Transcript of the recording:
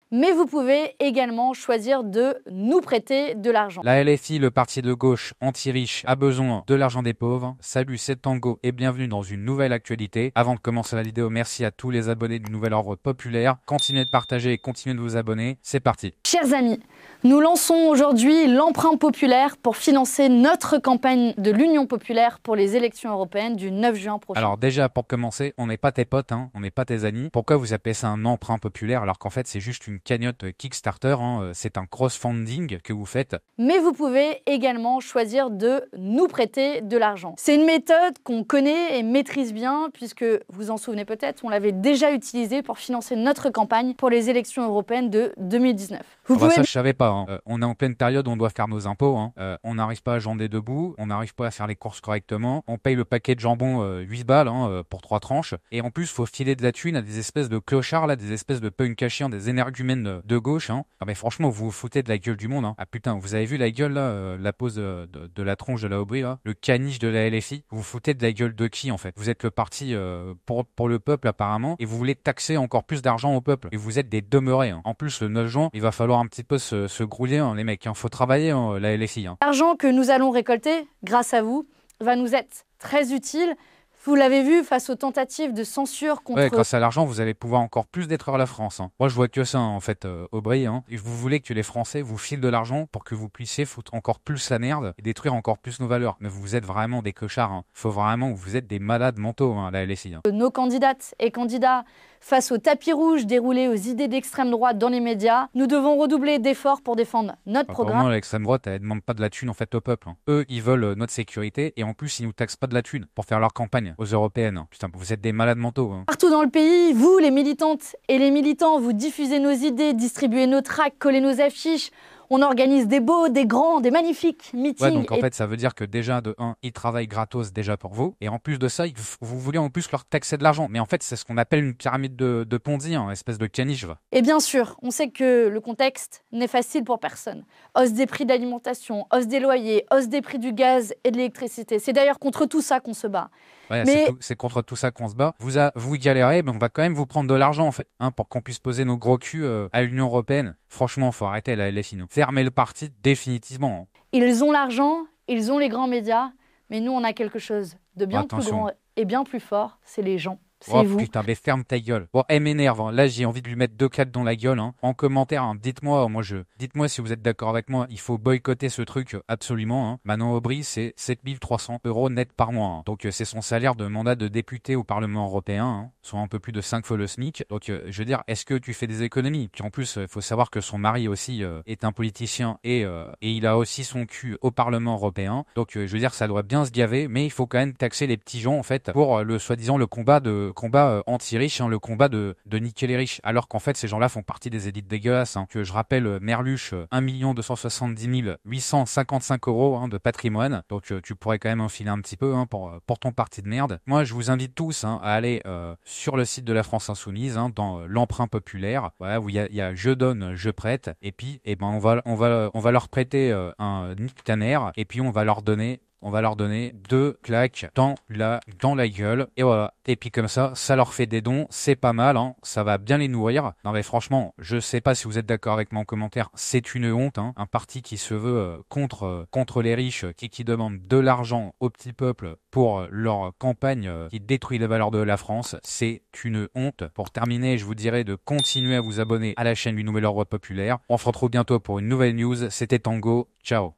Mais vous pouvez également choisir de nous prêter de l'argent. La LFI, le parti de gauche anti-riche, a besoin de l'argent des pauvres. Salut, c'est Tango et bienvenue dans une nouvelle actualité. Avant de commencer la vidéo, merci à tous les abonnés du Nouvel Ordre Populaire. Continuez de partager et continuez de vous abonner. C'est parti. Chers amis, nous lançons aujourd'hui l'emprunt populaire pour financer notre campagne de l'Union populaire pour les élections européennes du 9 juin prochain. Alors déjà, pour commencer, on n'est pas tes potes, hein, on n'est pas tes amis. Pourquoi vous appelez ça un emprunt populaire alors qu'en fait c'est juste une cagnotte Kickstarter, hein, c'est un crowdfunding que vous faites. Mais vous pouvez également choisir de nous prêter de l'argent. C'est une méthode qu'on connaît et maîtrise bien puisque, vous en souvenez peut-être, on l'avait déjà utilisée pour financer notre campagne pour les élections européennes de 2019. Ça je savais pas, hein. On est en pleine période où on doit faire nos impôts, hein. On n'arrive pas à jambder debout, on n'arrive pas à faire les courses correctement, on paye le paquet de jambon 8 balles hein, pour 3 tranches, et en plus faut filer de la thune à des espèces de clochards là, des espèces de punk à chiens, des énergumènes de gauche, hein. Ah mais franchement vous vous foutez de la gueule du monde, hein. Ah putain, vous avez vu la gueule là, la pose de la tronche de la Aubry là, le caniche de la LFI, vous vous foutez de la gueule de qui en fait? Vous êtes le parti pour le peuple apparemment, et vous voulez taxer encore plus d'argent au peuple, et vous êtes des demeurés, hein. En plus le 9 juin, il va falloir un petit peu se grouiller hein, les mecs, hein. Faut travailler hein, la LFI, hein. L'argent que nous allons récolter, grâce à vous, va nous être très utile. Vous l'avez vu face aux tentatives de censure contre... Ouais, grâce à l'argent, vous allez pouvoir encore plus détruire la France, hein. Moi, je vois que ça, en fait, Aubry, hein. Et vous voulez que les Français vous filent de l'argent pour que vous puissiez foutre encore plus la merde et détruire encore plus nos valeurs. Mais vous êtes vraiment des cochards, hein. Faut vraiment que vous êtes des malades mentaux, hein, la LFI, hein. Nos candidates et candidats face au tapis rouge déroulé aux idées d'extrême droite dans les médias, nous devons redoubler d'efforts pour défendre notre programme. Moi, l'extrême droite, elle demande pas de la thune en fait au peuple, hein. Eux, ils veulent notre sécurité et en plus, ils nous taxent pas de la thune pour faire leur campagne aux européennes. Putain, vous êtes des malades mentaux, hein. Partout dans le pays, vous, les militantes et les militants, vous diffusez nos idées, distribuez nos tracts, collez nos affiches. On organise des beaux, des grands, des magnifiques meetings. Ouais, donc en fait, ça veut dire que déjà, de 1, ils travaillent gratos déjà pour vous. Et en plus de ça, vous voulez en plus leur taxer de l'argent. Mais en fait, c'est ce qu'on appelle une pyramide de Ponzi, hein, espèce de caniche. Et bien sûr, on sait que le contexte n'est facile pour personne. Hausse des prix d'alimentation, hausse des loyers, hausse des prix du gaz et de l'électricité. C'est d'ailleurs contre tout ça qu'on se bat. Ouais, mais c'est contre tout ça qu'on se bat. Vous galérez, mais on va quand même vous prendre de l'argent en fait, hein, pour qu'on puisse poser nos gros culs à l'Union européenne. Franchement, faut arrêter la LFI. Fermez le parti définitivement, hein. Ils ont l'argent, ils ont les grands médias, mais nous on a quelque chose de bien plus grand et bien plus fort, c'est les gens. Oh vous. putain, mais ferme ta gueule. Bon, elle m'énerve, hein. Là, j'ai envie de lui mettre 2 claques dans la gueule, hein. En commentaire, hein, dites-moi si vous êtes d'accord avec moi, il faut boycotter ce truc absolument, hein. Manon Aubry, c'est 7300 € net par mois, hein. Donc, c'est son salaire de mandat de député au Parlement européen, hein, soit un peu plus de 5 fois le SMIC. Donc, je veux dire, est-ce que tu fais des économies? Puis en plus, il faut savoir que son mari aussi est un politicien et il a aussi son cul au Parlement européen. Donc, je veux dire, ça doit bien se gaver, mais il faut quand même taxer les petits gens, en fait, pour le soi-disant le combat anti-riche, hein, le combat de niquer les riches, alors qu'en fait ces gens-là font partie des élites dégueulasses, hein. Que je rappelle, Merluche, 1 270 855 € hein, de patrimoine, donc tu pourrais quand même enfiler un petit peu hein, pour ton parti de merde. Moi je vous invite tous hein, à aller sur le site de la France Insoumise, hein, dans l'emprunt populaire, voilà, où il y a je donne, je prête, et puis on va leur prêter un Nick Tanner, et puis on va leur donner 2 claques dans la gueule, et voilà. Et puis comme ça leur fait des dons, c'est pas mal, hein, ça va bien les nourrir. Non mais franchement, je sais pas si vous êtes d'accord avec mon commentaire, c'est une honte, hein. Un parti qui se veut contre les riches, qui demande de l'argent au petit peuple pour leur campagne qui détruit les valeurs de la France, c'est une honte. Pour terminer, je vous dirais de continuer à vous abonner à la chaîne du Nouvel Ordre Populaire. On se retrouve bientôt pour une nouvelle news, c'était Tango, ciao.